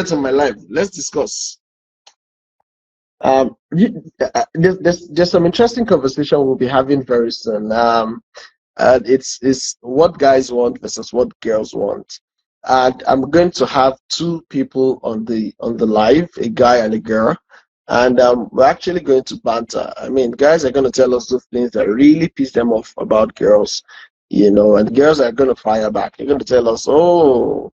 get on my live. Let's discuss. There's some interesting conversation we'll be having very soon. And it's what guys want versus what girls want. And I'm going to have two people on the live, a guy and a girl, and we're actually going to banter. I mean, guys are going to tell us those things that really piss them off about girls, and girls are going to fire back. They're going to tell us, oh,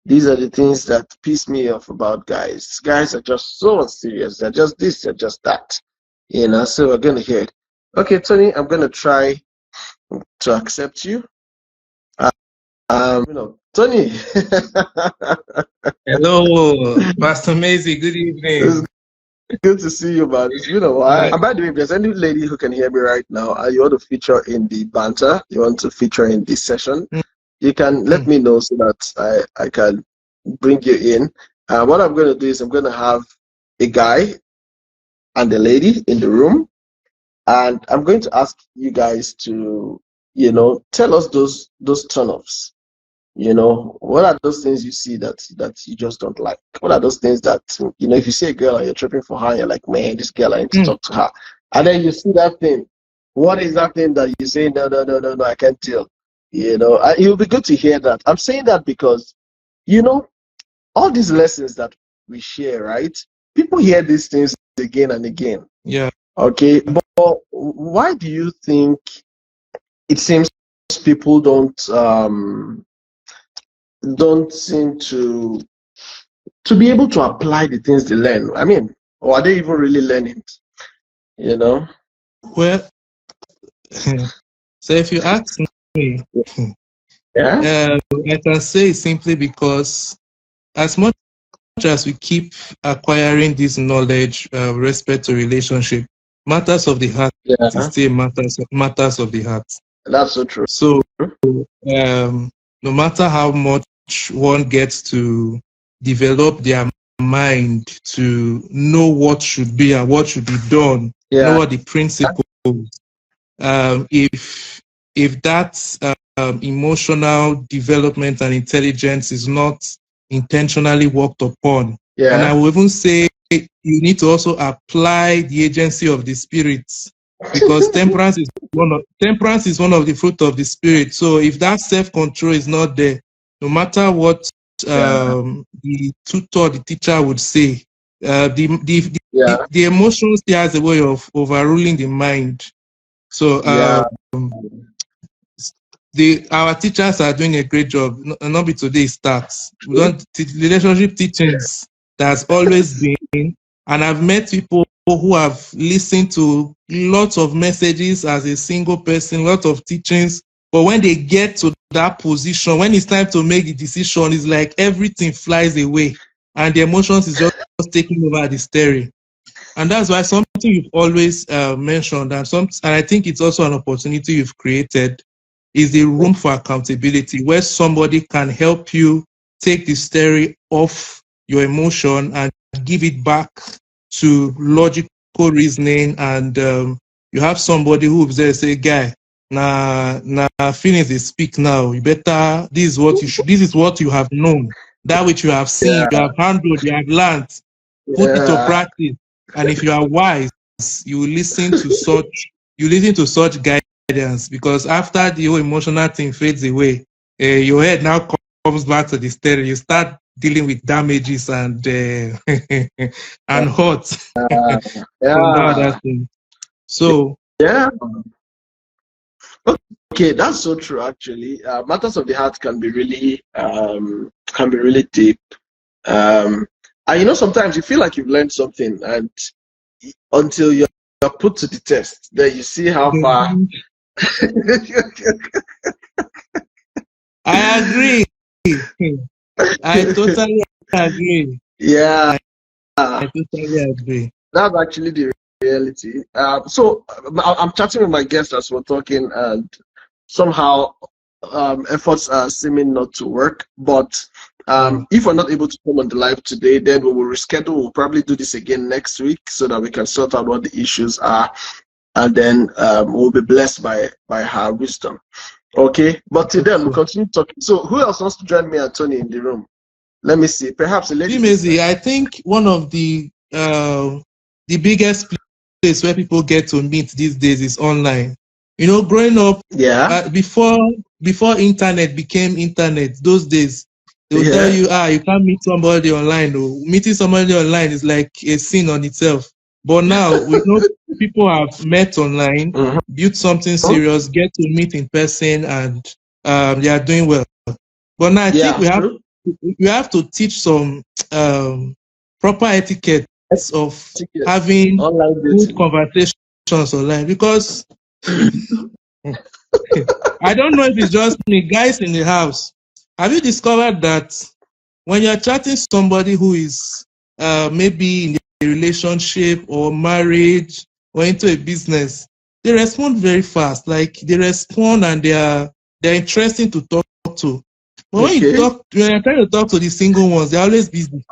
these are the things that piss me off about guys. Guys are just so unserious. They're just this, they're just that. So we're going to hear it. Okay, Tony, I'm going to try to accept you. Tony. Hello, Pastor Maisie. Good evening. It's good to see you, man. It's been a while. And by the way, if there's any lady who can hear me right now, you want to feature in the banter, you want to feature in this session, you can let me know so that I can bring you in. What I'm going to do is I'm going to have a guy and a lady in the room, and I'm going to ask you guys to, tell us those turn-offs. What are those things you see that you just don't like? What are those things that, if you see a girl and you're tripping for her, you're like, man, this girl, I need to talk to her. And then you see that thing. What is that thing that you say, no, I can't tell? It will be good to hear that. I'm saying that because, all these lessons that we share, right? People hear these things again and again. Yeah. Okay. But why do you think it seems people don't seem to be able to apply the things they learn? I mean, or are they even really learning? Well, so if you ask me, yeah, I can say simply because as much as we keep acquiring this knowledge with respect to relationship, matters of the heart is still matters of the heart. That's so true. So no matter how much one gets to develop their mind to know what should be and what should be done, know what the principles, if that emotional development and intelligence is not intentionally worked upon, and I will even say you need to also apply the agency of the spirit, because temperance is one of the fruit of the spirit. So if that self-control is not there, no matter what the tutor, the teacher would say, the emotions there has a way of overruling the mind. So our teachers are doing a great job. Not be today starts. We don't relationship teachings. That's always been, and I've met people who have listened to lots of messages as a single person, lots of teachings, but when they get to that position, when it's time to make the decision, it's like everything flies away and the emotions is just taking over the steering. And that's why something you've always mentioned, and I think it's also an opportunity you've created, is the room for accountability, where somebody can help you take the steering off your emotion and give it back to logical reasoning. And you have somebody who will say, guy, feelings they speak now. You better, this is what you have known, that which you have seen, you have handled, you have learned, put it to practice. And if you are wise, you listen to such guidance, because after the whole emotional thing fades away, your head now comes back to the steering. You start dealing with damages and and hurt. So okay, that's so true. Actually, matters of the heart can be really deep. And sometimes you feel like you've learned something, and until you're put to the test, then you see how far. I agree. I totally agree. Yeah, I totally agree. That's actually the reality. So I'm chatting with my guests as we're talking, and somehow efforts are seeming not to work. But if we're not able to come on the live today, then we will reschedule. We'll probably do this again next week so that we can sort out what the issues are, and then we'll be blessed by her wisdom. Okay, but till then we'll continue talking. So who else wants to join me and Tony in the room? Let me see. Perhaps a lady. Chimezi, I think one of the biggest place where people get to meet these days is online. You know, growing up, Yeah. before internet became internet, those days they will tell Yeah. you, you can't meet somebody online. Or meeting somebody online is like a sin on itself. But now we know people have met online, Mhm. built something serious, get to meet in person, and they are doing well. But now I think Yeah. True. we have to teach some proper etiquette of Tickets. having Online good dating. conversations online, because I don't know if it's just me, guys in the house. Have you discovered that when you're chatting somebody who is maybe in a relationship or marriage or into a business, they respond very fast. Like they respond and they're interesting to talk to. But Okay. when you're trying to talk to the single ones, they're always busy.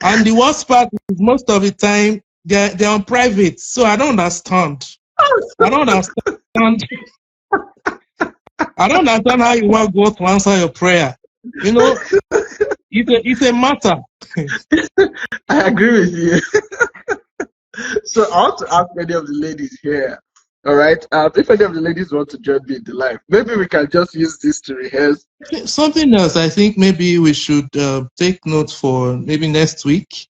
And the worst part is most of the time they're on private. So I don't understand. I don't understand. I don't understand how you want God to answer your prayer. You know, it's a matter. I agree with you. So I want to ask any of the ladies here. All right. If any of the ladies want to join me in the live, maybe we can just use this to rehearse. Something else I think maybe we should take note for maybe next week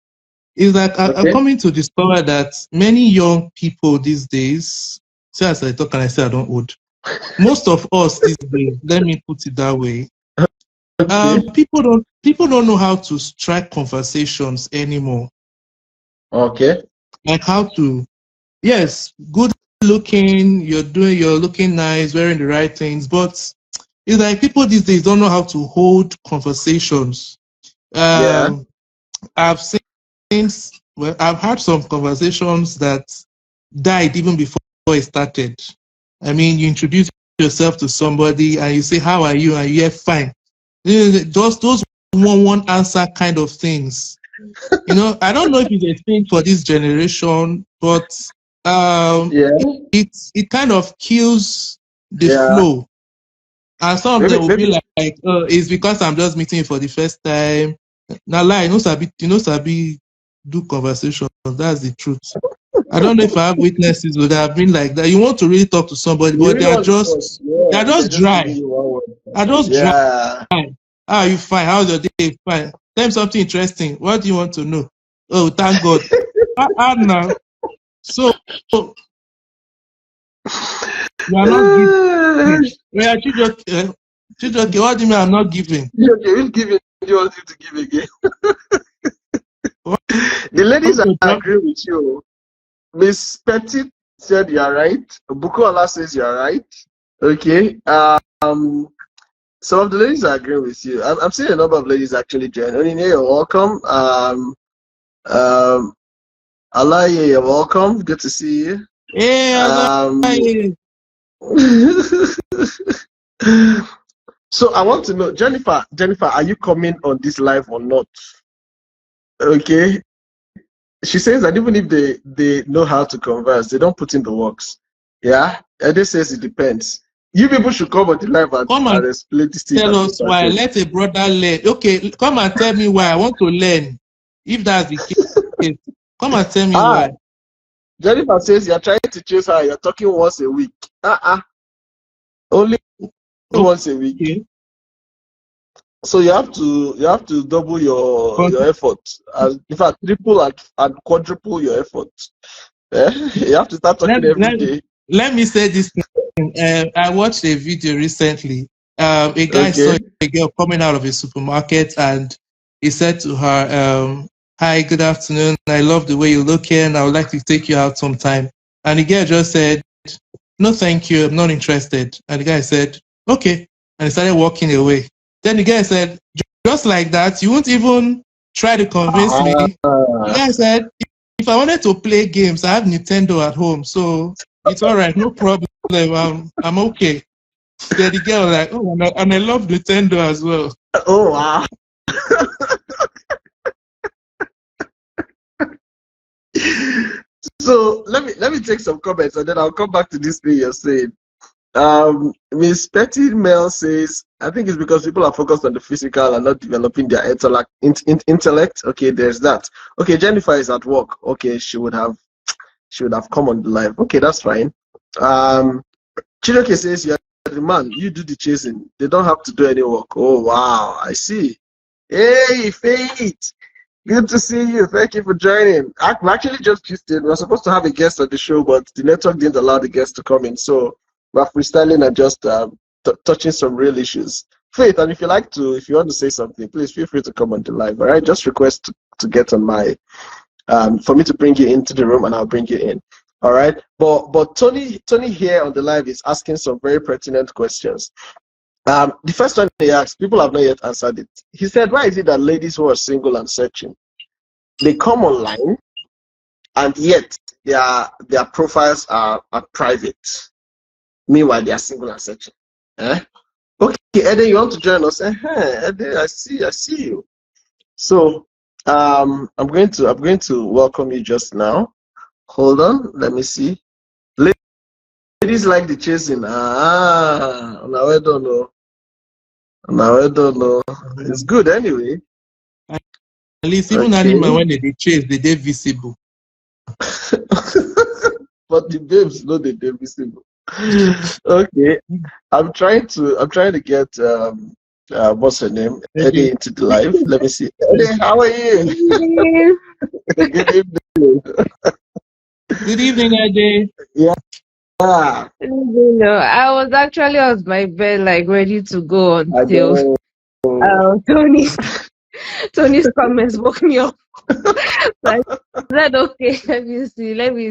is that I'm Okay. coming to discover that many young people these days, see as I talk and I say I don't old, most of us these days, let me put it that way, Okay. people don't know how to strike conversations anymore. Okay. Like how to, yes, good looking, you're looking nice, wearing the right things, but it's like people these days don't know how to hold conversations. Yeah. Um, I've seen, well, I've had some conversations that died even before it started. I mean, you introduce yourself to somebody and you say, "How are you?" and you're fine. Just those one answer kind of things. You know, I don't know if it's a thing for this generation, but Yeah. it kind of kills the Yeah. flow. And some of them Maybe. will be Maybe. like, "Oh, it's because I'm just meeting you for the first time." Now, lie, Sabi do conversation. That's the truth. I don't know if I have witnesses who have been like that. You want to really talk to somebody, You but really want to talk. they're Yeah. They're just just giving dry. you one word. They're just dry. Yeah. How are you? Fine. How's your day? Fine. Tell me something interesting. What do you want to know? Oh, thank God. Now. So you are not giving. Yeah, Chijoke, what do you mean I'm not giving? Okay, we'll give it. You want you to give again. What? The ladies I agree with you. Miss Petit said you are right. Bukola says you are right. Okay. Some of the ladies I agree with you. I'm seeing a number of ladies actually join. Onine, you're welcome. Alaye, you're welcome. Good to see you. Hey, Um, so I want to know, Jennifer. Jennifer, are you coming on this live or not? Okay. She says that even if they know how to converse, they don't put in the works. Yeah. And they says it depends. You people should come on the live come and and explain this thing tell that us Jennifer why. said. Let a brother learn. Okay, come and tell me why. I want to learn. If that's the case, come and tell me Ah, why. Jennifer says you're trying to chase her. You're talking once a week. Only once a week. Okay. So you have to double But your effort. In fact, triple and quadruple your effort. You have to start let, talking every let, day. let me say this thing. I watched a video recently. A guy saw Okay. a girl coming out of a supermarket and he said to her, "Hi, good afternoon. I love the way you're looking. I would like to take you out sometime." And the girl just said, "No, thank you. I'm not interested." And the guy said, "Okay." And he started walking away. Then the guy said, "Just like that, you won't even try to convince me." The Ah. guy said, "If I wanted to play games, I have Nintendo at home. So it's all right. No problem. I'm okay." Then the girl was like, "Oh, and I love Nintendo as well." Oh wow. So let me take some comments and then I'll come back to this thing you're saying. Miss Petty Mel says, I think it's because people are focused on the physical and not developing their intellect. Okay, there's that. Okay, Jennifer is at work. Okay, she would have come on the live. Okay, that's fine. Chiroke says, you're the man, you do the chasing. They don't have to do any work. Oh wow, I see. Hey, Faith. Good to see you. Thank you for joining. I'm actually just gisted. We were supposed to have a guest on the show, but the network didn't allow the guest to come in. So we're freestyling and just touching some real issues. Faith, and if you want to say something, please feel free to come on the live. All right, just request to get on my, for me to bring you into the room, and I'll bring you in. All right, but Tony here on the live is asking some very pertinent questions. The first one he asked, people have not yet answered it. He said, why is it that ladies who are single and searching, they come online and yet their profiles are private? Meanwhile, they are single and searching. Eh? Okay, Ede, you want to join us? Ede, I see you. So I'm going to welcome you just now. Hold on, let me see. Ladies like the chasing. Now I don't know. It's good anyway. At least even animal when they chase, they visible. But the babes know they're visible. Okay. I'm trying to get what's her name? Eddie into the live. Let me see. Eddie, how are you? Good evening. Good evening, Eddie. Yeah. No, I was actually on my bed, like ready to go until Tony's comments woke me up. So I said, okay, let me see.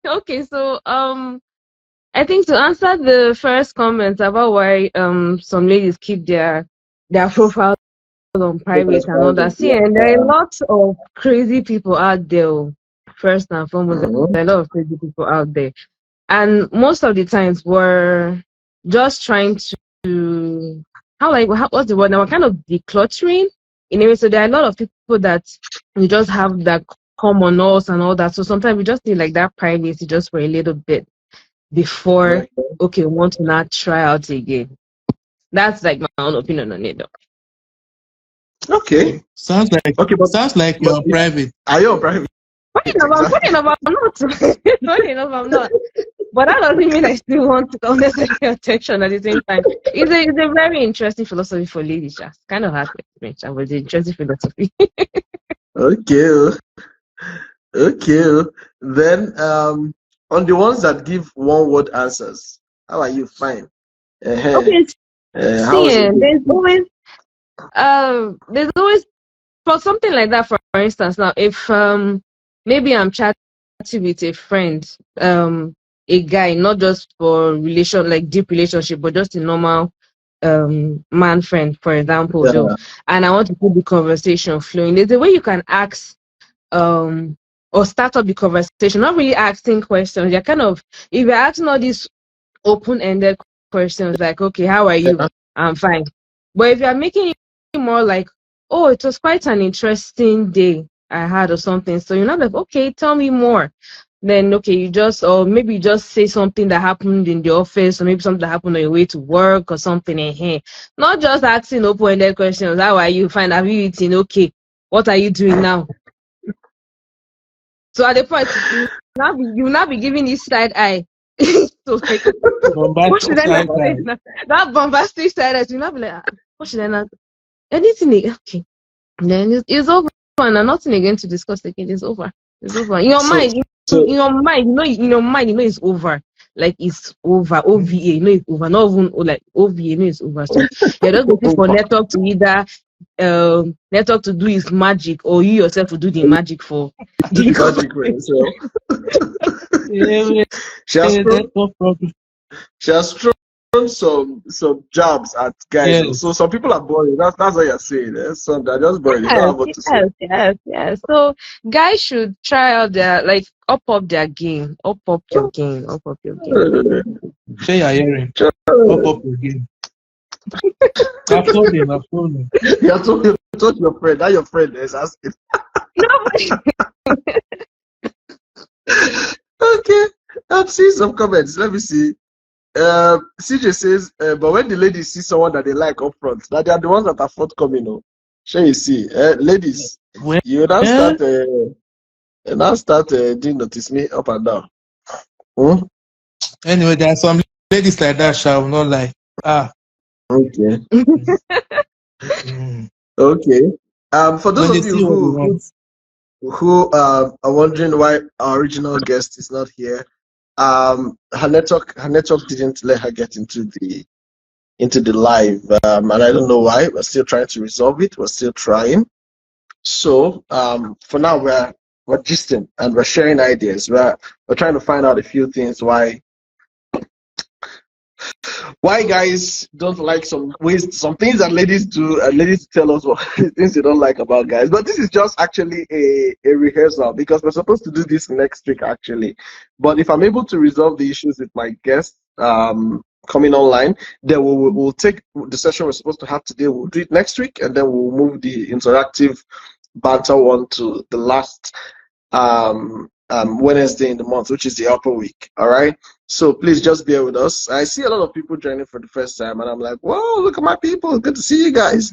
Okay, so I think to answer the first comment about why some ladies keep their profiles on private and all that. See, and there are lots of crazy people out there. First and foremost, there are a lot of crazy people out there, and most of the times we're just trying to what's the word now? We're kind of decluttering in a way. So there are a lot of people that you just have that common us and all that. So sometimes we just need like that privacy just for a little bit before we want to not try out again. That's like my own opinion on it, though. Okay. Sounds like you're private. Are you private? Funny enough, I'm not. But that doesn't mean I still want to come necessary attention at the same time. It's a very interesting philosophy for ladies, just kind of hard to explain, but it's an interesting philosophy. Okay. Then on the ones that give one word answers, how are you? Fine. Okay. There's always for something like that. For instance, now if maybe I'm chatting with a friend, a guy, not just for deep relationship, but just a normal man friend, for example, though, and I want to keep the conversation flowing. There's a way you can ask or start up the conversation, not really asking questions. You're kind of, if you're asking all these open-ended questions like, okay, how are you? I'm fine. But if you're making it more like, oh, it was quite an interesting day I had or something, so you're not like, okay, tell me more. Then okay, you just say something that happened in the office, or maybe something that happened on your way to work or something. Not just asking open-ended questions. How are you? Fine. Have you eaten? Okay. What are you doing now? So at the point, you will not be giving this side eye. So like, what should I not say now? That bombastic side eye. You not be like, what should I not? Anything? Okay. Then it's over, and nothing again to discuss again. It's over. It's over. In your mind, in your mind, it's over. Like it's over. OVA, it's over. Not even like OVA, it's over. So you're just looking for network to either network to do his magic, or you yourself will do the magic for the magic for yourself. She has thrown some jabs at guys. Yes. So some people are boring. That's what you're saying. Some they're just boring. Yes. So guys should try out up their game. Up your game. Say you're hearing. Up your game. I've told him. You told your friend. That your friend is asking. Nobody. Okay, I'm seeing some comments. Let me see. CJ says, but when the ladies see someone that they like up front, that they are the ones that are forthcoming. No, sure you see, ladies, Well, you now start doing notice me up and down. Hmm? anyway, there are some ladies like that, shall not lie. Ah. Okay. Mm. Okay. For those When they of you see what they want. who are wondering why our original guest is not here, her network didn't let her get into the live, and I don't know why. We're still trying to resolve it. We're still trying. So for now, we're gisting and we're sharing ideas. We're trying to find out a few things why guys don't like some ways, some things that ladies do, and ladies tell us what things they don't like about guys. But this is just actually a rehearsal because we're supposed to do this next week actually. But if I'm able to resolve the issues with my guests coming online, then we'll take the session we're supposed to have today. We'll do it next week, and then we'll move the interactive banter one to the last Wednesday in the month, which is the upper week. All right. So please just bear with us. I see a lot of people joining for the first time, and I'm like, whoa, look at my people. Good to see you guys.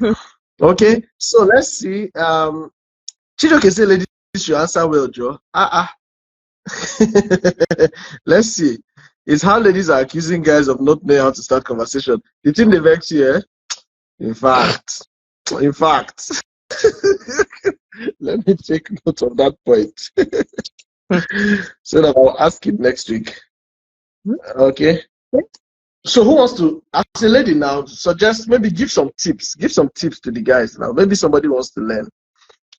Okay. So let's see. Chijoke say ladies should answer well, Joe. Let's see. It's how ladies are accusing guys of not knowing how to start conversation. The thing they vex here, in fact. Let me take note of that point. So that I'll ask it next week. Okay. So who wants to, as a lady now, suggest, maybe give some tips. Give some tips to the guys now. Maybe somebody wants to learn.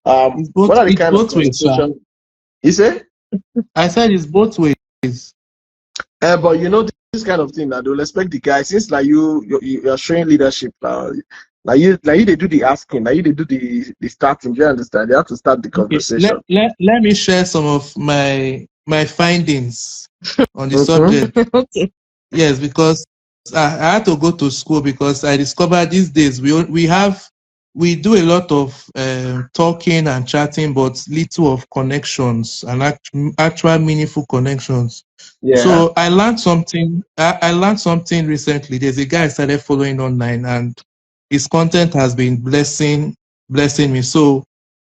What are the It's kind of both ways, sir. conversation? You say? I said it's both ways. But you know this kind of thing now, they'll expect the guys, since like you're showing leadership now. Like you they do the asking, like you they do the starting. Do you understand? They have to start the Okay. conversation. Let me share some of my findings on the Mm-hmm. subject. Okay. Yes, because I had to go to school because I discovered these days we do a lot of talking and chatting, but little of connections and actual meaningful connections. Yeah. So I learned something. I learned something recently. There's a guy I started following online, and his content has been blessing me. So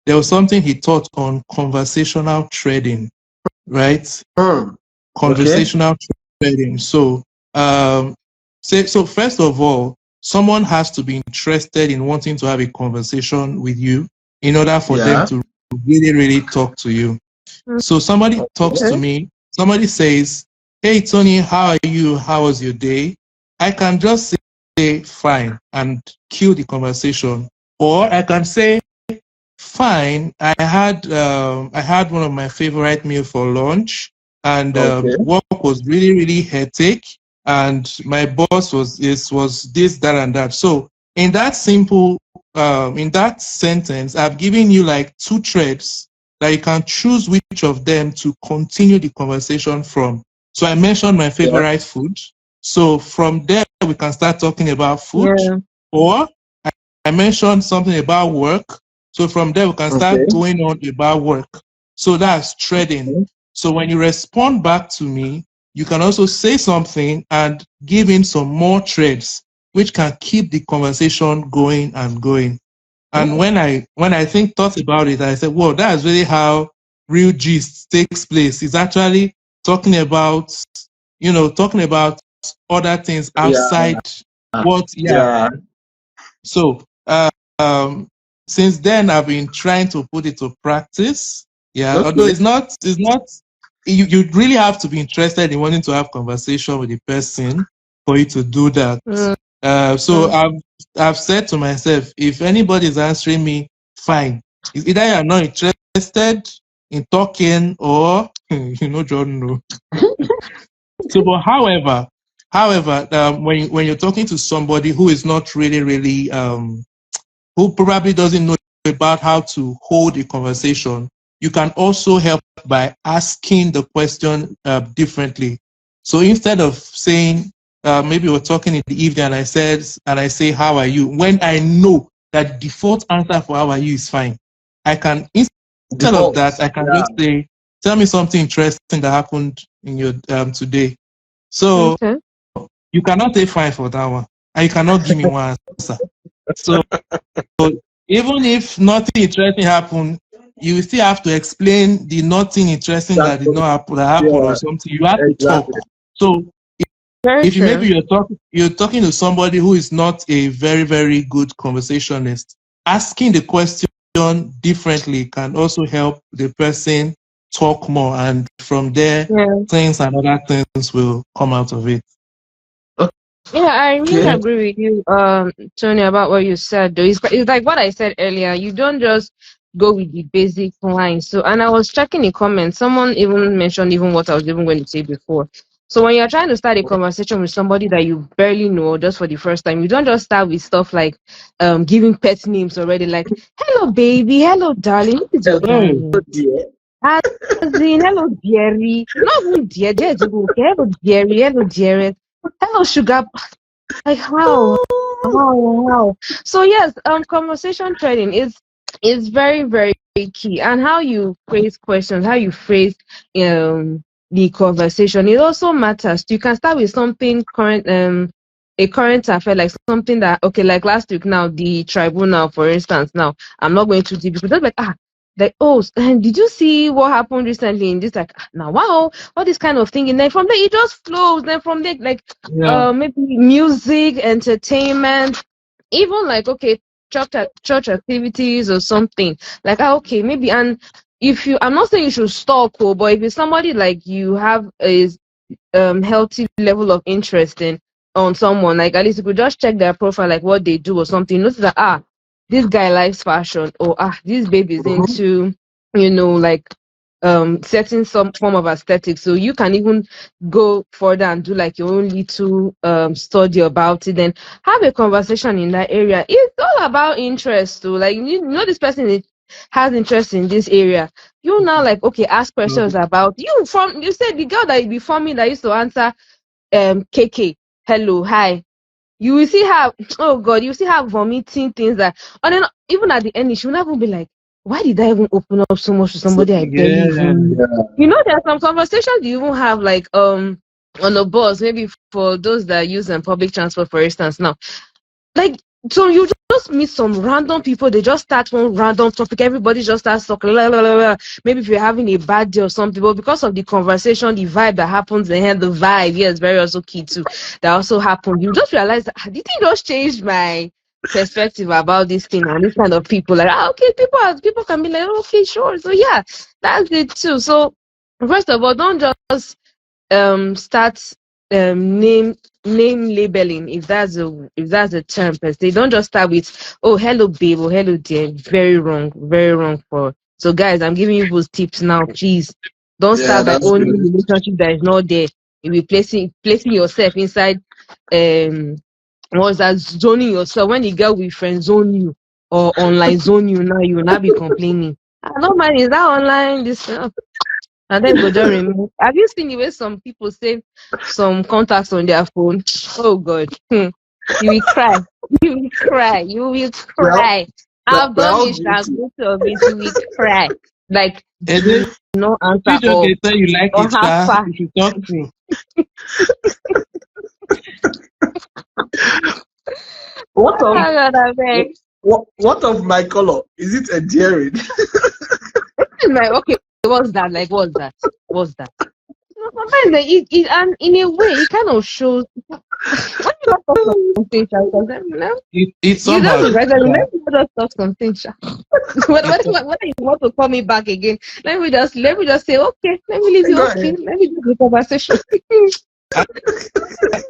there was something he taught on conversational trading, right? Okay. Conversational trading. So, so first of all, someone has to be interested in wanting to have a conversation with you in order for them Yeah. to really, really talk to you. So somebody talks to me, somebody says, "Hey Tony, how are you? How was your day?" I can just say fine and kill the conversation. Or I can say, fine, I had one of my favorite meal for lunch, and work was really, really hectic, and my boss was this, that, and that. So in that in that sentence, I've given you like two threads that you can choose which of them to continue the conversation from. So I mentioned my favorite food. So from there, we can start talking about food. Yeah. Or I mentioned something about work. So from there, we can start going on about work. So that's trading. So when you respond back to me, you can also say something and give in some more threads, which can keep the conversation going and going. And when I thought about it, I said, "Well, that's really how real gist takes place. It's actually talking about, talking about other things outside what, So since then, I've been trying to put it to practice. Yeah, although it's not, you really have to be interested in wanting to have conversation with the person for you to do that. So I've said to myself, if anybody is answering me, fine. It's either you're not interested in talking or, Jordan, no. So, but however, when you're talking to somebody who is not really, really, who probably doesn't know about how to hold a conversation, you can also help by asking the question differently. So instead of saying, maybe we're talking in the evening and I say, "How are you?" When I know that the default answer for "how are you" is fine, I can, instead of that, I can just say, tell me something interesting that happened in your today. So Okay. you cannot say fine for that one, and you cannot give me one answer. So even if nothing interesting happened, you still have to explain the nothing interesting that did not happen, that happened or something. You have to talk. So Very if you maybe true. you're talking to somebody who is not a very, very good conversationist, asking the question differently can also help the person talk more, and from there Yeah. things and other things will come out of it. Yeah, I really Okay. agree with you, Tony, about what you said. Though it's like what I said earlier. You don't just go with the basic line. So, and I was checking the comments. Someone even mentioned even what I was even going to say before. So, when you're trying to start a conversation with somebody that you barely know just for the first time, you don't just start with stuff like giving pet names already. Like, hello, baby. Hello, darling. What is your Mm. name? As in, hello, dearie. Not even dear. Dear is even okay. Hello, dearie. Hello, dearest. Hello, sugar. Like how? So yes, conversation trading is very, very key. And how you phrase questions, how you phrase the conversation, it also matters. You can start with something current, a current affair, like something that, okay, like last week now, the tribunal, for instance. Now, I'm not going too deep because they're like, oh, and did you see what happened recently in this? Like, now, wow, all this kind of thing. And then from there, it just flows. Then from there, like, Yeah. maybe music, entertainment, even like, okay, church activities or something. Like, okay, maybe, and if you, I'm not saying you should stalk, but if it's somebody like you have a healthy level of interest in on someone, like at least you could just check their profile, like what they do or something. Notice that this guy likes fashion, or this baby is into, like setting some form of aesthetic. So you can even go further and do like your own little study about it, then have a conversation in that area. It's all about interest too. Like you know this person has interest in this area. You now like, okay, ask questions about you. From you said the girl that you before me that used to answer KK, hello, hi. You will see her, oh God, you see her vomiting things that, and then even at the end, she will never be like, why did I even open up so much to somebody I barely Yeah. even know? You know, there are some conversations you even have like on a bus, maybe for those that use public transport, for instance. Now, like, so you just meet some random people, they just start one random topic, everybody just starts talking, la, la, la, la. Maybe if you're having a bad day or something, but because of the conversation, the vibe that happens, and the vibe, yes, very also key too, that also happened, you just realize that the thing just changed my perspective about this thing and this kind of people. Like, okay, people can be like, okay, sure. So yeah, that's it too. So first of all, don't just start name labeling, if that's a term per se. Don't just start with, oh, hello babe, or hello dear. Very wrong. For so guys, I'm giving you those tips now. Please don't Yeah, start by that's owning a good. relationship that is not there. You'll be placing yourself inside what's that, zoning yourself. When the girl will friend zone you or online zone you, now you will not be complaining. I don't mind, is that online this and then go just remove. Have you seen the way some people save some contacts on their phone? Oh God. You will cry. You will cry. You will Well, cry. I've done well, it, I've guilty. go to of it, you will cry. Like, And you then will not answer you just or they tell you like it, how sir. far. You should talk through. What Oh of God, I beg. what of my color? Is it endearing? Like, okay, what's that? Like, what's that? What's that? No, sometimes it and in a way it kind of shows when you don't talk something, It's you just somehow. regret it. Let me just talk something. When you want to call me back again, let me just say, okay, let me leave you Go okay. ahead. Let me do the conversation. My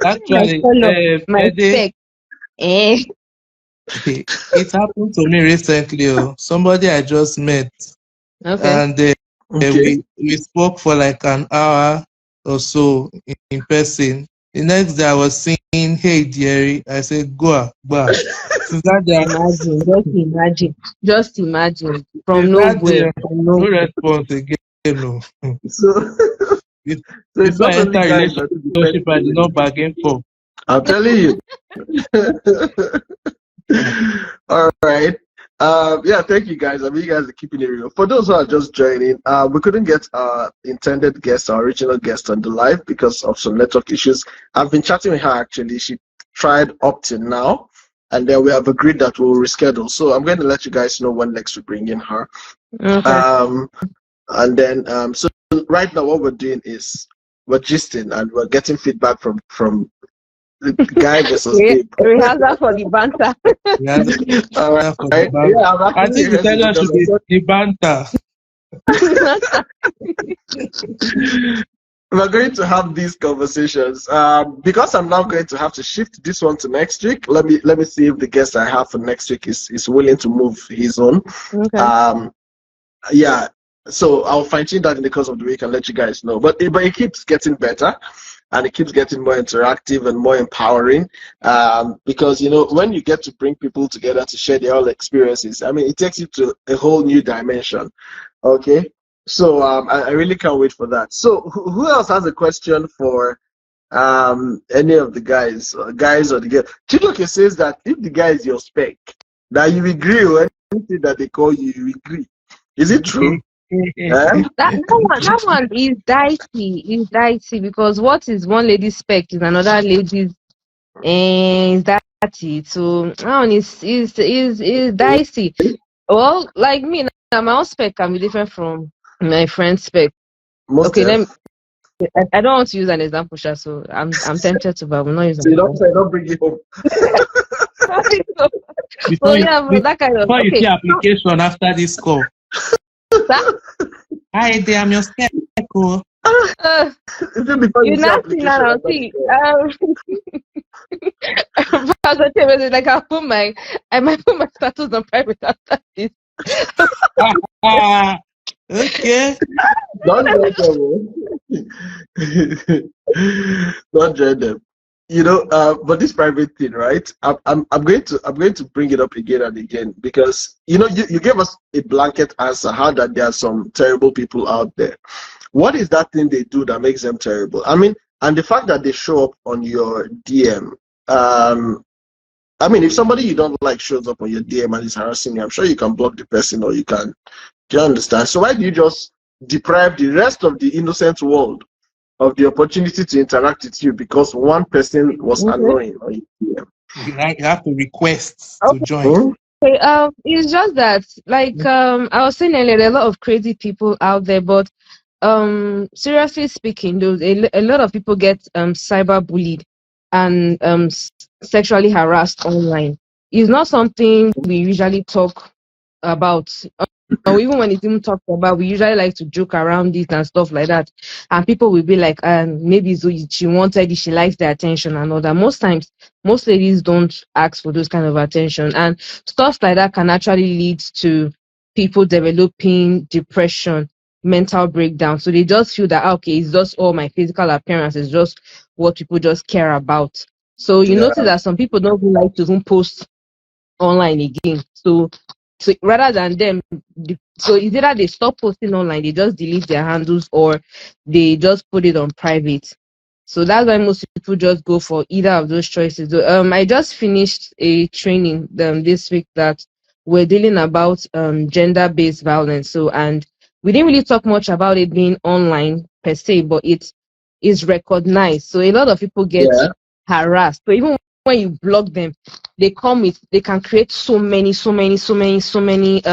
Actually, color, my Eddie, spec. Eh. it happened to me recently. Oh. Somebody I just met, Okay. and Okay. we spoke for like an hour or so in person. The next day I was saying, "Hey, dearie," I said, "Go, go." Since that day, Just imagine from since that nowhere, day, from no nowhere. response again. No. So Be- so it's Before not I only enter guys that do the pet relationship, I did not naming. bargain for. I'm telling you. All right. Yeah, thank you guys. I mean, you guys are keeping it real. For those who are just joining, we couldn't get our intended guest, our original guest, on the live because of some network issues. I've been chatting with her actually. She tried up till now, and then we have agreed that we'll reschedule. So I'm going to let you guys know when next we bring in her. Okay. And then so right now what we're doing is we're gisting and we're getting feedback from the guy versus babe. Rehearsal for the banter. All right. Yeah, I'm I think the title should be the banter. We're going to have these conversations because I'm now going to have to shift this one to next week. Let me see if the guest I have for next week is willing to move his own. Okay. Yeah, so I'll fine tune that in the course of the week and let you guys know. But it keeps getting better, and it keeps getting more interactive and more empowering. Because when you get to bring people together to share their own experiences, I mean, it takes you to a whole new dimension. Okay, so I really can't wait for that. So who else has a question for any of the guys or the girl? Chidoke says that if the guy is your spec, that you agree with anything that they call you, you agree. Is it true? That one is dicey. Is dicey because what is one lady's spec is another lady's is dicey. So that one is dicey. Well, like me, now, my own spec can be different from my friend's spec. Most okay, I don't want to use an example, Sha, so I'm tempted to, but I'm not using. So you don't bring it home. Before that kind of. Before you see application after this call. Hi, there, I'm your spec. You not see now. See, like I might put my status on private after this. Okay. Don't join them. Don't join them. But this private thing, right? I'm going to bring it up again and again because you gave us a blanket answer how that there are some terrible people out there. What is that thing they do that makes them terrible? I mean, and the fact that they show up on your DM. I mean, if somebody you don't like shows up on your DM and is harassing you, I'm sure you can block the person or you can. Do you understand? So why do you just deprive the rest of the innocent world of the opportunity to interact with you because one person was annoying on your DM? You have to request to join. Okay, it's just that, like, I was saying earlier, there are a lot of crazy people out there, but seriously speaking, though, a lot of people get cyber bullied and sexually harassed online. It's not something we usually talk about. Or even when it's even talked about, we usually like to joke around it and stuff like that. And people will be like, maybe she wanted it, she likes the attention and all that. Most times, most ladies don't ask for those kind of attention. And stuff like that can actually lead to people developing depression, mental breakdown. So they just feel that, okay, it's just all my physical appearance, is just what people just care about. So you notice that some people don't even like to even post online again. So rather than them, so it's either they stop posting online, they just delete their handles, or they just put it on private. So that's why most people just go for either of those choices. I just finished a training this week that we're dealing about gender-based violence. So, and we didn't really talk much about it being online per se, but it is recognized. So a lot of people get harassed. So even when you block them, they can create so many profiles. So you see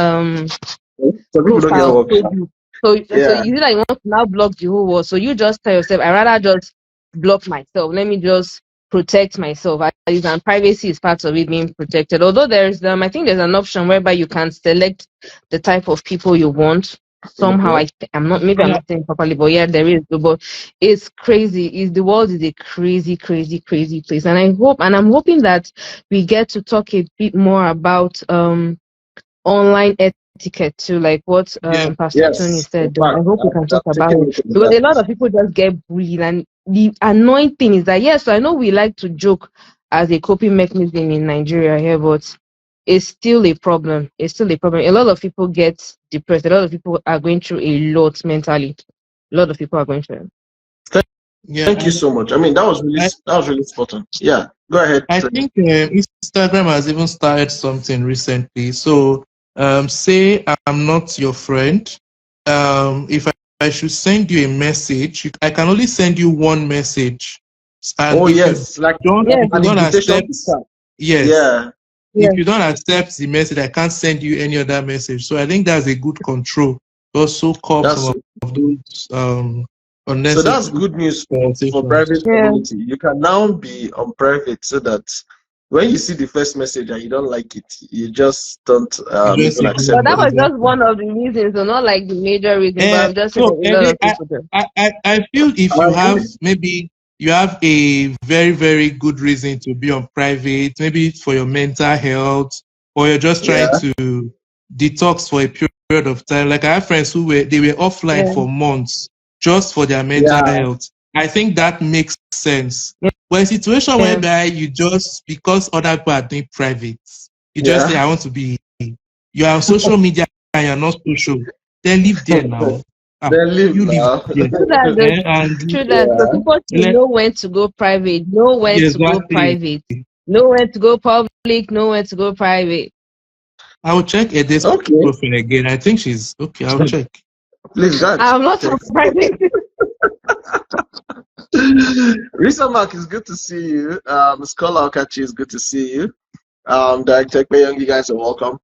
that you want to now block the whole world. So you just tell yourself, I rather just block myself. Let me just protect myself. And privacy is part of it being protected. Although there's I think there's an option whereby you can select the type of people you want. Somehow I'm not saying properly, but yeah, there is. But it's crazy. The world is a crazy, crazy, crazy place. And I'm hoping that we get to talk a bit more about online etiquette too, like what Pastor Tony said. I hope we can talk about it because a lot of people just get bullied, and the annoying thing is that yes, I know we like to joke as a coping mechanism in Nigeria here, but it's still a problem. It's still a problem. A lot of people get depressed. A lot of people are going through a lot mentally. A lot of people are going through it. Thank you so much. I mean, that was really spot on. Yeah, go ahead. I think Instagram has even started something recently. So Say I'm not your friend. If I should send you a message, I can only send you one message. And Oh if yes, like Yeah. you an don't invitation to accept, start. yes, Yeah, Yeah. if you don't accept the message, I can't send you any other message. So I think that's a good control. Also curb some that's of those so that's unnecessary good news for conversations. private Yeah. community. You can now be on private so that when you see the first message and you don't like it, you just don't You just even ignore But accept that it. was just exactly. one of the reasons, so not like the major reason, but I'm just saying that a lot of people do. I feel if I you have agree. maybe you have a very, very good reason to be on private, maybe for your mental health, or you're just trying Yeah, to detox for a period of time. Like I have friends who were offline Yeah. for months just for their mental yeah, health. I think that makes sense. Yeah. But a situation Yeah. whereby you just because other people are doing private, you just say yeah. I want to be you are on social media and you're not social, then live there now. Ah, Then leave you live now. there. True that though. And True that. So Yeah. people should let, know when to go private, know when to go exactly. private, know when to go public, know when to go private. I will check Ede's Okay. profile again. I think she's okay. I'll check. Please, God. I'm not Check. on private. Risa Mark, is good to see you. Scholar Okachi, is good to see you. Director Ekpeyoung, you guys are welcome.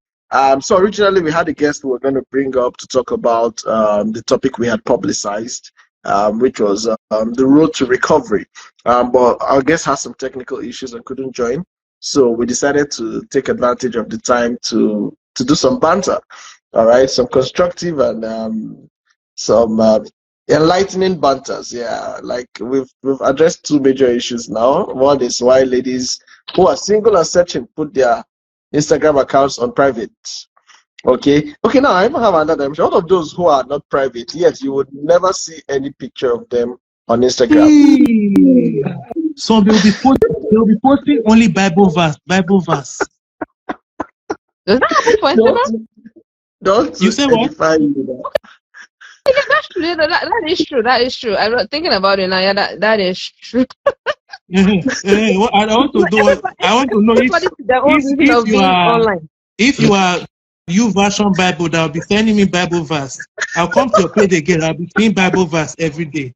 So originally we had a guest we were going to bring up to talk about the topic we had publicized, which was the road to recovery. But our guest has some technical issues and couldn't join, so we decided to take advantage of the time to do some banter. All right, some constructive and some enlightening banters. Yeah, like we've addressed two major issues now. One is why ladies who are single and searching put their Instagram accounts on private. Okay. Okay, now I even have another option. All of those who are not private, yes, you would never see any picture of them on Instagram. Hey. So they'll be posting only Bible verse, Bible verse. Does that happen for Instagram? Don't You to say what? edify you. Yeah, that's true. That is true. That is true. I'm not thinking about it now. Yeah, that is true. What I want to do. I want to know Everybody to their own reason if of being online. you are you version Bible that will be sending me Bible verse. I'll come to your page again. I'll be seeing Bible verse every day.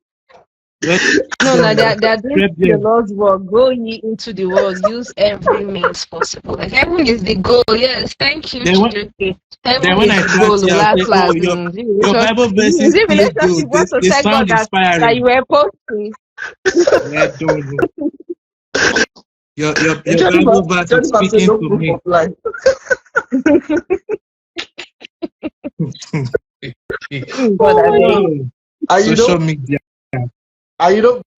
Let No, no, them they're doing grab the them. Lord's work. Go ye into the world. Use every means possible. Like, heaven is the goal. Yes, thank you, Then when, Chidioke. then Heaven when is I the goal. catch you, I'll say, Last, oh, last. your Bible Is verses it feel relationship? good. What to They thank God sound that you inspiring. were posting? I don't know. Your Jennifer, Bible verse is Jennifer said speaking no to proof me. of life. God, I beg. Oh, And you social know, media.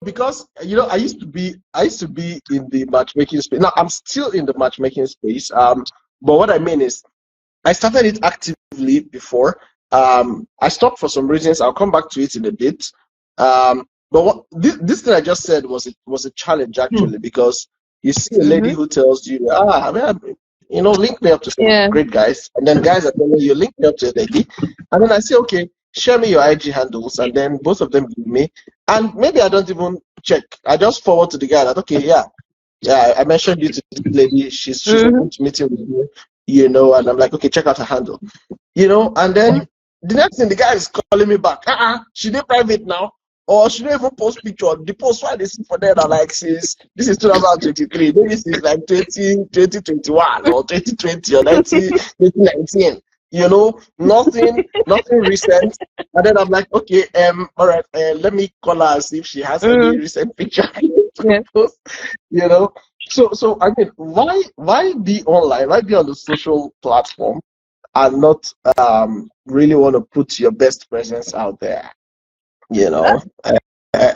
because I used to be in the matchmaking space. Now I'm still in the matchmaking space. But what I mean is I started it actively before. I stopped for some reasons. I'll come back to it in a bit. But what this thing I just said was a challenge Hmm. actually, because you see a lady Mm-hmm. who tells you, link me up to some Yeah. great guys, and then guys are telling you, link me up to a lady, and then I say, okay, share me your IG handles, and then both of them give me, and maybe I don't even check. I just forward to the guy that, okay, yeah, I mentioned you to this lady. She's Mm-hmm. open to meeting with you, and I'm like, okay, check out her handle, and then the next thing the guy is calling me back. She did private now, or she don't even post picture. The post why they see for them are like since this is 2023, maybe since like 2021 or 2020 or 2019. Nothing recent. And then I'm like, okay, all right, let me call her and see if she has any Mm-hmm. recent picture Yeah. to post, you know. So I mean, why be online? Why be on the social platform and not really want to put your best presence out there? You know, I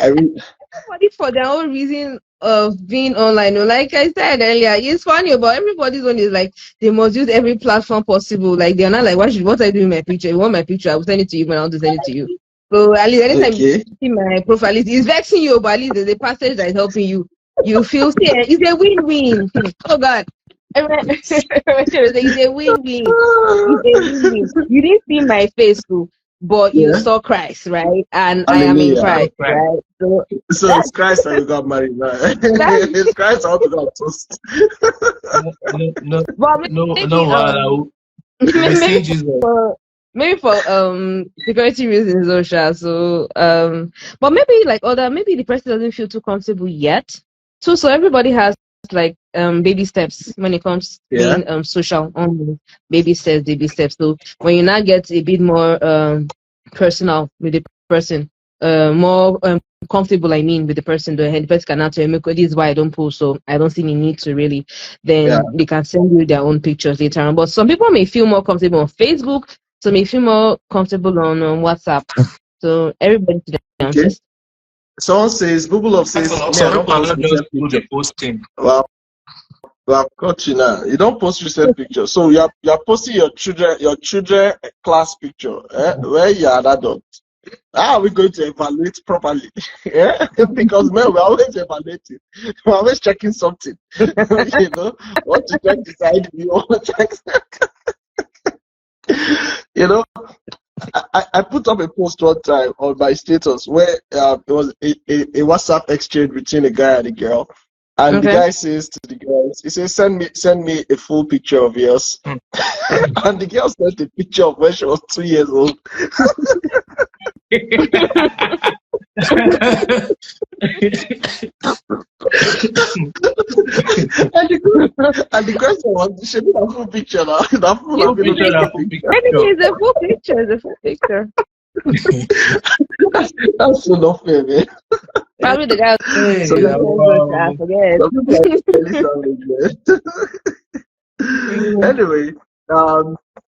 really, Everybody for their own reason of being online. Like I said earlier, it's funny, but everybody's one is like they must use every platform possible. Like they're not like, what I do with my picture? You want my picture? I will send it to you when I want to send it to you. So at least anytime you okay. see my profile, it's vexing you, but at least there's a passage that is helping you. You feel it's a win-win. Oh God. It's a win-win. It's a win-win. You didn't see my face too, but you Yeah. saw Christ, right? And I am in Hallelujah. Christ, right? So So that it's Christ that you got married, right? that's It's Christ I want to go toast. No, no, no, but no, maybe no, maybe for security reasons, Osha. So but maybe like maybe the person doesn't feel too comfortable yet. So everybody has like baby steps when it comes to being social on baby steps. So when you now get a bit more personal with the person, more comfortable, I mean, with the person, the person can now tell me, this is why I don't post, so I don't see any need to really. Then they can send you their own pictures later on. But some people may feel more comfortable on Facebook, some may feel more comfortable on WhatsApp. So everybody to their own taste. Someone says, Google says, the posting. Well, got you now. You don't post recent pictures, so you're posting your children class picture, where you are an adult. How are we going to evaluate properly? Because man, we're always evaluating. We're always checking something. You know, what to check decide we want to check. You know, I put up a post one time on my status where it was a WhatsApp exchange between a guy and a girl. And the guy says to the girls, he says, send me a full picture of yours. And the girl sent a picture of when she was 2 years old. And the question was, should be a full picture now? It's a full picture. It's a full picture. That's so not fair, man. Probably the guy I forget. Anyway,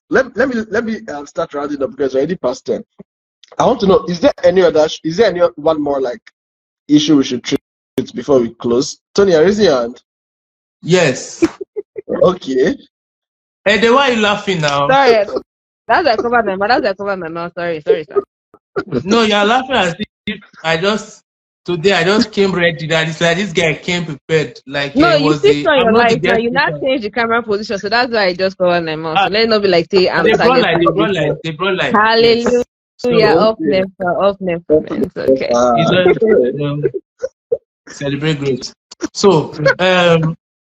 let me start rounding up because we're already past 10. I want to know, is there any one more like issue we should treat before we close? Tony, are you raising your hand? Yes. Okay. Hey, then why are you laughing now? Sorry. That's I covered my mouth. Sorry, sir. No, you're laughing as if today I just came ready. That it's like this guy came prepared. Like no, you sit on your life now. You now change the camera position, so that's why I just covered my mouth. So let it not be like say I'm they brought light. Hallelujah. Yes. Off never. It's okay. Celebrate growth. So,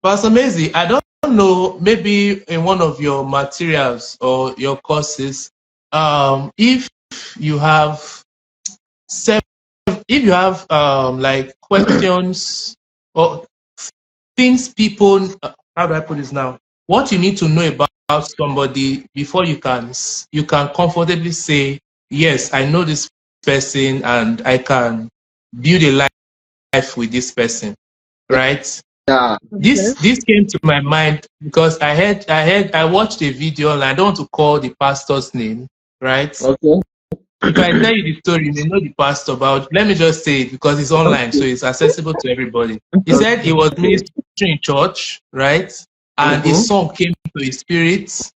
Pastor Maisie, I don't know, maybe in one of your materials or your courses, if you have like questions or things people, how do I put this now? What you need to know about somebody before you can comfortably say, yes, I know this person and I can build a life with this person, right? Yeah. This came to my mind because I watched a video and I don't want to call the pastor's name, right? Okay. If I tell you the story, you may know the pastor, but let me just say it because it's online, so it's accessible to everybody. He said he was ministering in church, right? And his song came to his spirit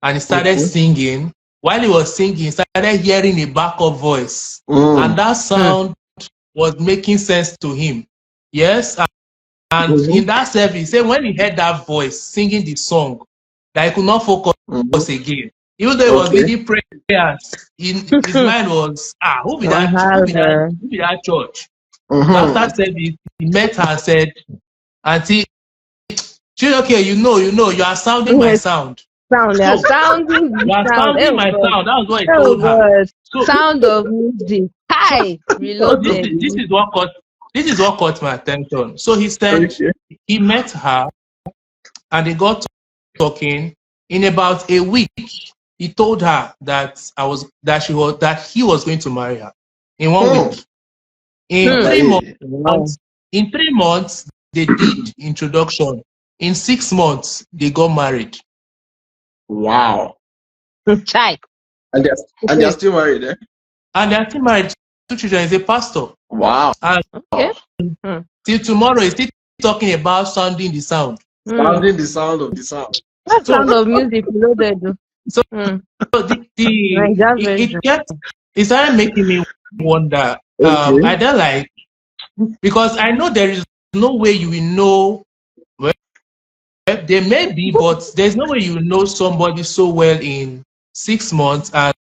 and he started singing. While he was singing, he started hearing a backup voice. And that sound was making sense to him. Yes. And in that service, he said when he heard that voice singing the song, that he could not focus again. Even though he was leading prayers, his mind was, who be that church? After service, he met her and said, Auntie, she's okay, you are sounding my sound. You're sounding my sound. That was what he told her. So, sound of music. Hi, reloaded. This is what caught my attention. So he said he met her and they got talking. In about a week, he told her that he was going to marry her. In 1 week. In 3 months, they did introduction. In 6 months, they got married. Wow. Chai. And they're still married, eh? And they're still married. 2 children. He's a pastor. Wow. And till tomorrow, he's still talking about sounding the sound. Sounding the sound of the sound. That sound of music, you So it started making me wonder. I don't like, because I know there is no way you will know. Well, there may be, but there's no way you will know somebody so well in 6 months. And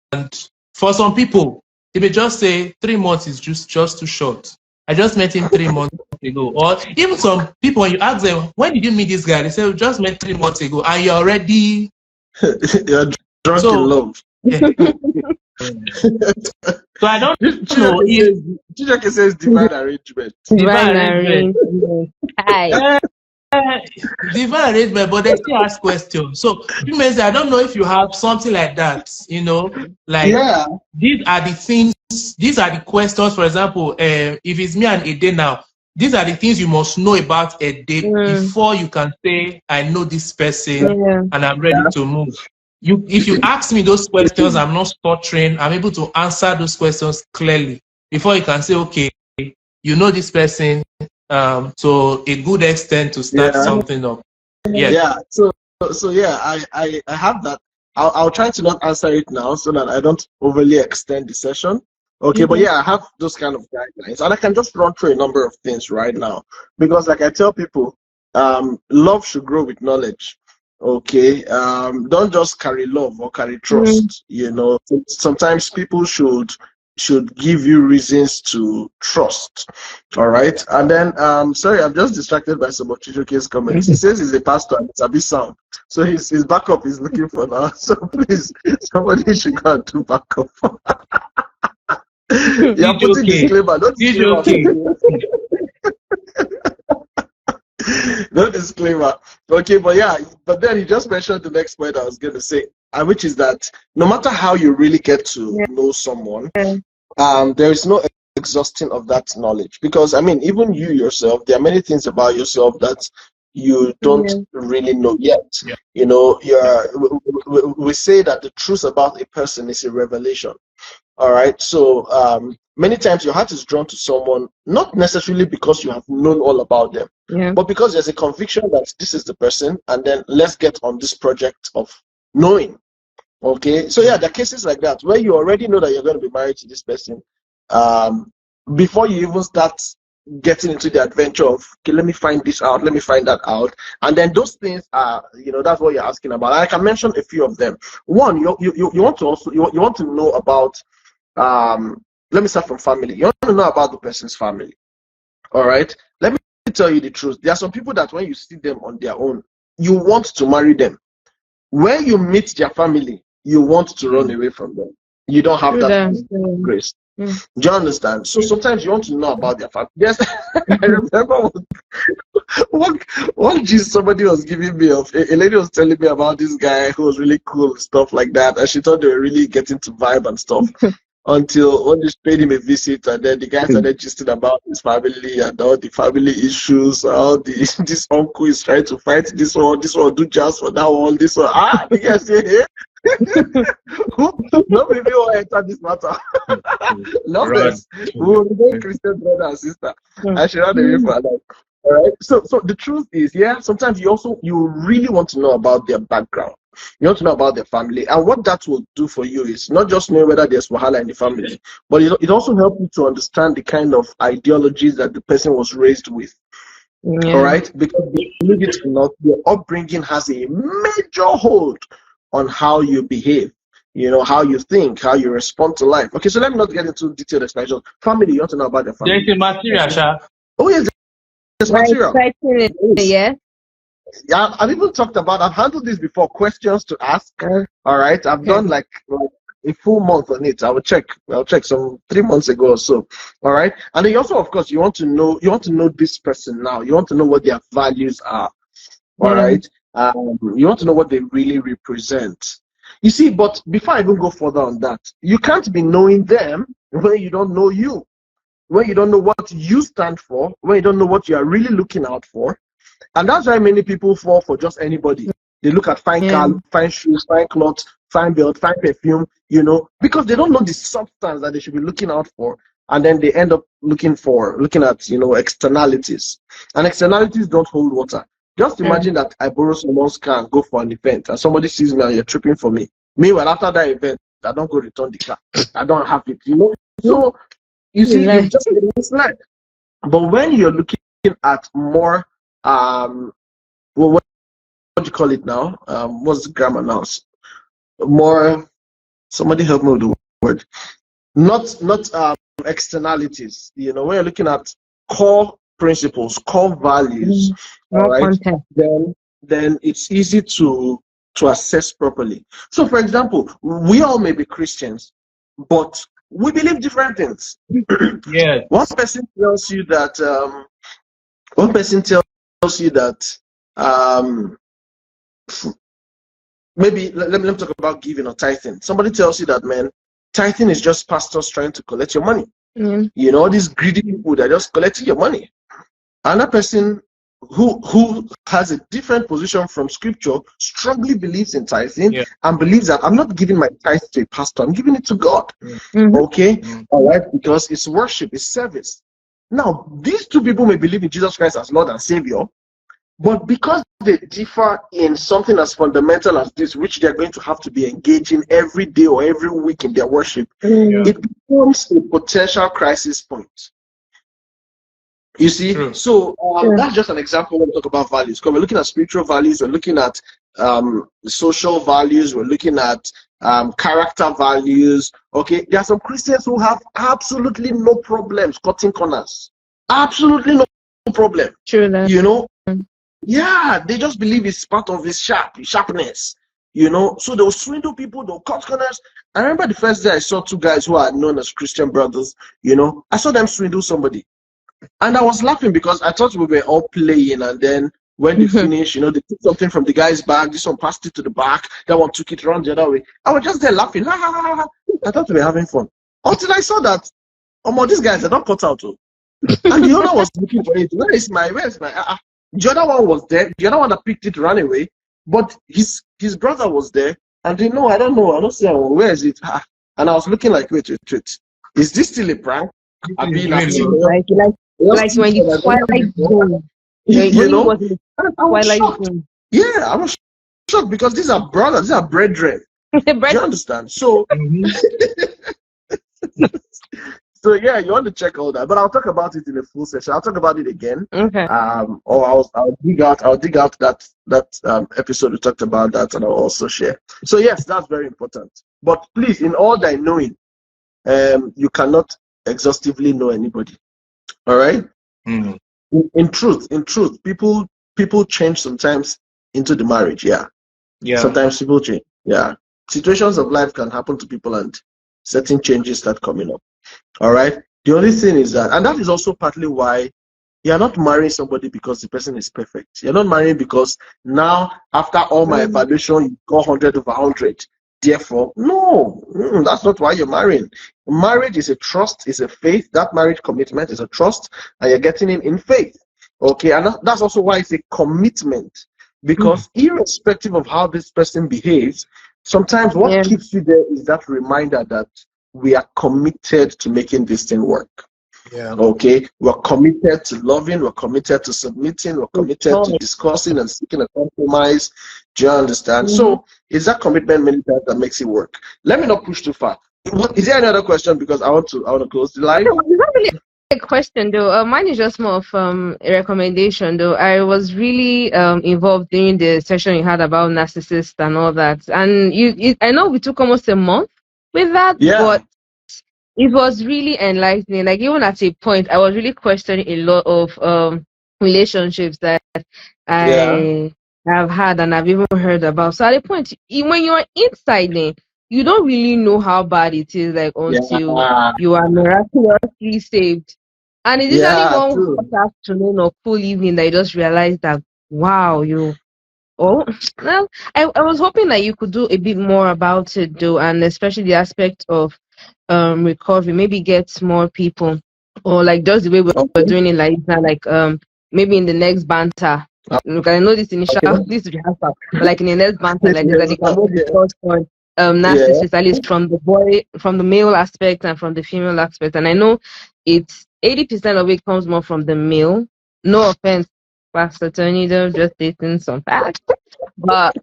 for some people, they may just say 3 months is just too short. I just met him 3 months ago. Or even some people, when you ask them, when did you meet this guy? They say, we just met 3 months ago, and you're already Drunk in love. So I don't know if Chijoke says divine arrangement. Divine arrangement. Hi. Divine arrangement, but they still ask questions. So I don't know if you have something like that, like these are the things, these are the questions. For example, if it's me and Ede now, these are the things you must know about Ede before you can say, I know this person and I'm ready to move. If you ask me those questions, I'm not stuttering, I'm able to answer those questions clearly before you can say, okay, you know this person to a good extent to start something up. So I have that. I'll try to not answer it now so that I don't overly extend the session. Okay, but I have those kind of guidelines, and I can just run through a number of things right now, because like I tell people, love should grow with knowledge. Okay, don't just carry love or carry trust. Sometimes people should give you reasons to trust. All right. And then sorry, I'm just distracted by some of Chijoke's comments. He says he's a pastor and it's a bit sound. So his backup is looking for now. So please, somebody should go and do backup. Putting disclaimer. Not disclaimer. No disclaimer. Okay, but then he just mentioned the next point I was going to say, which is that no matter how you really get to know someone, there is no exhausting of that knowledge, because I mean, even you yourself, there are many things about yourself that you don't really know yet. We say that the truth about a person is a revelation. All right, so many times your heart is drawn to someone not necessarily because you have known all about them, but because there's a conviction that this is the person, and then let's get on this project of knowing. Okay, so there are cases like that where you already know that you're going to be married to this person before you even start getting into the adventure of, okay, let me find this out, let me find that out. And then those things are, that's what you're asking about. And I can mention a few of them. One, you want to also you want to know about let me start from family. You want to know about the person's family. All right, let me tell you the truth. There are some people that when you see them on their own, you want to marry them. When you meet their family, you want to run away from them. You don't have that grace. Do you understand? So sometimes you want to know about their family. Yes, I remember one gist somebody was giving me of a lady was telling me about this guy who was really cool and stuff like that, and she thought they were really getting to vibe and stuff. Until when they paid him a visit, and then the guy started gisting about his family and all the family issues, how this uncle is trying to fight this one do just for that one, this one. The guy say, hey, nobody will enter this matter. Love this. We will remain Christian brother and sister. I should not away for that. All right. So the truth is, sometimes you really want to know about their background. You want to know about their family, and what that will do for you is not just know whether there's wahala in the family, but it also helps you to understand the kind of ideologies that the person was raised with. All right, because believe it or not, your upbringing has a major hold on how you behave, how you think, how you respond to life. Okay, so let me not get into detailed explanation. Family, you want to know about the family. There's a material, Sha. Oh yes, there's material. Yeah. Yeah, I've even talked about, I've handled this before, questions to ask. All right, I've done like a full month on it. I'll check some 3 months ago or so. All right, and then you also, of course, you want to know this person now. You want to know what their values are. All right, you want to know what they really represent. You see, but before I even go further on that, you can't be knowing them when you don't know you, when you don't know what you stand for, when you don't know what you are really looking out for. And that's why many people fall for just anybody. They look at fine car, fine shoes, fine clothes, fine belt, fine perfume, because they don't know the substance that they should be looking out for. And then they end up looking at, externalities. And externalities don't hold water. Just imagine that I borrow someone's car and go for an event, and somebody sees me and you're tripping for me. Meanwhile, after that event, I don't go return the car. I don't have it, So, you see, you just misled. But when you're looking at more, what do you call it now? What's the grammar now? More, somebody help me with the word. Not externalities. When you're looking at core principles, core values, all right, then it's easy to to assess properly. So, for example, we all may be Christians, but we believe different things. Yes. One person tells you that maybe let me talk about giving or tithing. Somebody tells you that, man, tithing is just pastors trying to collect your money. You know, these greedy people that are just collecting your money. Another person who has a different position from scripture strongly believes in tithing and believes that I'm not giving my tithe to a pastor, I'm giving it to God. Okay? All right, because it's worship, it's service. Now, these two people may believe in Jesus Christ as Lord and Savior, but because they differ in something as fundamental as this, which they're going to have to be engaging every day or every week in their worship, it becomes a potential crisis point. You see, so that's just an example when we talk about values. Because we're looking at spiritual values, we're looking at social values, we're looking at character values. Okay, there are some Christians who have absolutely no problems cutting corners. Absolutely no problem. You know, yeah, they just believe it's part of his sharpness. You know, so they'll swindle people, they'll cut corners. I remember the first day I saw two guys who are known as Christian brothers. You know, I saw them swindle somebody. And I was laughing because I thought we were all playing, and then when they finished, you know, they took something from the guy's bag, this one passed it to the back, that one took it around the other way. I was just there laughing. Ha, ha, ha, ha. I thought we were having fun. Until I saw that, these guys are not cut out. And the other was looking for it. Where's my the other one was there. The other one that picked it ran away. But his brother was there. And they know, I don't see where is it? And I was looking like, wait. Is this still a prank? I've been like when the Twilight Zone. You know, I was shocked because these are brothers, these are brethren. Do you understand? So, so yeah, you want to check all that, but I'll talk about it in a full session. I'll talk about it again. Okay. Or I'll dig out that episode we talked about that, and I'll also share. So yes, that's very important. But please, in all thy knowing, you cannot exhaustively know anybody. All right. In truth, people change sometimes into the marriage. Yeah. Sometimes people change. Yeah. Situations of life can happen to people, and certain changes start coming up. All right. The only thing is that, and that is also partly why you're not marrying somebody because the person is perfect. You're not marrying because now, after all my evaluation, you got 100 over 100. Therefore, no, that's not why you're marrying. Marriage is a trust, is a faith. That marriage commitment is a trust, and you're getting in faith. Okay, and that's also why it's a commitment, because irrespective of how this person behaves, sometimes what keeps you there is that reminder that we are committed to making this thing work. Okay, we're committed to loving, we're committed to submitting, we're committed to discussing and seeking a compromise. Do you understand? So it's that commitment many times that makes it work. Let me not push too far. Is there another question? Because I want to close the live. No, it's not really a question though. Mine is just more of a recommendation though. I was really involved during the session you had about narcissists and all that, and I know we took almost a month with that, but it was really enlightening. Like, even at a point, I was really questioning a lot of relationships that I have had and I've even heard about. So at a point, when you're inside them, you don't really know how bad it is, like, until you are miraculously saved. And it's usually one hot afternoon or cool evening that you just realize that, wow, well, I was hoping that you could do a bit more about it though, and especially the aspect of recovery, maybe get more people, or like just the way we're doing it like now, like maybe in the next banter. Look, I know this initial this rehearsal, but like in the next banter like this, that they can both discuss on narcissists, at least from the male aspect and from the female aspect. And I know it's 80% of it comes more from the male. No offense, Pastor Tony, though, just stating some facts. But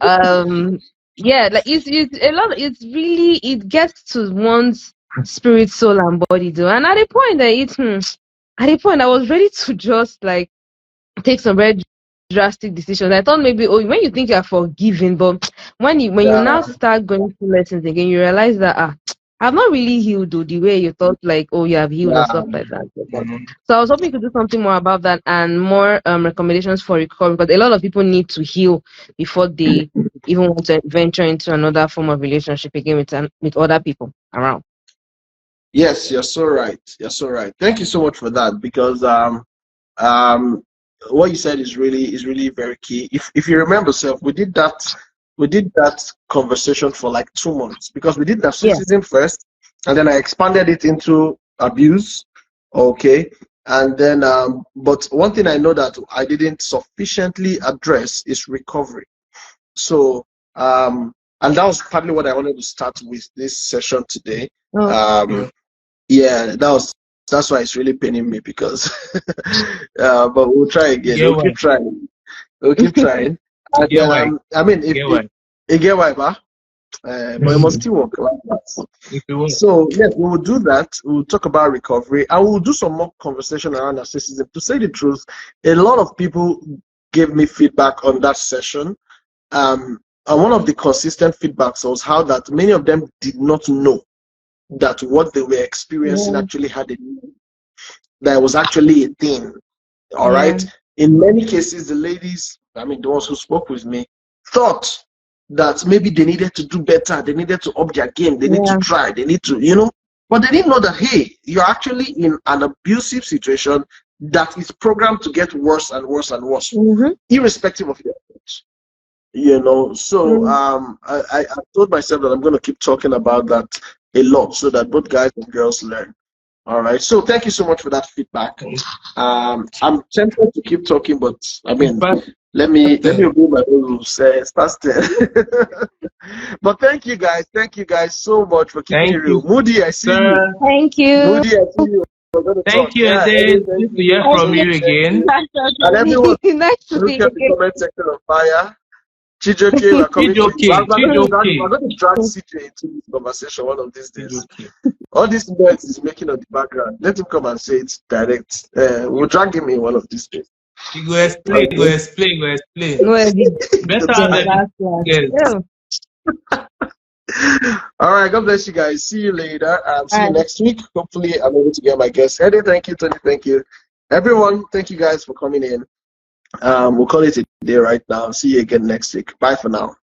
yeah, like it's a lot. It's really, it gets to one's spirit, soul, and body, though. And at a point that I was ready to just like take some very drastic decisions. I thought maybe, when you think you're forgiven, but when you now start going through lessons again, you realize that I've not really healed though, the way you thought like, oh, you have healed or Yeah. stuff like that. So I was hoping you could do something more about that and more recommendations for recovery, because a lot of people need to heal before they even want to venture into another form of relationship again with other people around. Yes, you're so right. You're so right. Thank you so much for that, because um what you said is really very key. If you remember, self, we did that conversation for like 2 months, because we did Yeah. narcissism first, and then I expanded it into abuse. Okay. And then but one thing I know that I didn't sufficiently address is recovery. So and that was partly what I wanted to start with this session today. Oh. Yeah, that's why it's really paining me, because but we'll try again. Get We'll why? keep trying. We'll keep trying. And Get then why? I mean, if Get why? you get why, ba? But it must still work like that. If you want. So yes, we will do that. We'll talk about recovery, and we'll do some more conversation around narcissism. To say the truth, a lot of people gave me feedback on that session. And one of the consistent feedbacks was how that many of them did not know that what they were experiencing actually had a meaning, that was actually a thing. All right. In many cases, the ladies, I mean, the ones who spoke with me, thought that maybe they needed to do better, they needed to up their game, they need to try, they need to, but they didn't know that, hey, you're actually in an abusive situation that is programmed to get worse and worse and worse, irrespective of your age. So I told myself that I'm going to keep talking about that a lot, so that both guys and girls learn. All right. So thank you so much for that feedback. I'm tempted to keep talking, but I mean, let me obey my own rules. It's past 10. But thank you guys so much for keeping it real. Moody, I see you. Thank you. Moody, I see you. We're going to Thank talk. you, Ade. Good to hear from you again. And everyone, Nice to look see at the you. comment section on fire. Chijoke, we're coming for you. We're going to drag CJ into this conversation one of these days. All this noise is making on the background. Let him come and say it direct. We'll drag him in one of these days. You go explain. Better have Yeah. All right. God bless you guys. See you later. See you next week. Hopefully, I'm able to get my guests. Eddie, thank you. Tony, thank you. Everyone, thank you guys for coming in. We'll call it a day right now. See you again next week. Bye for now.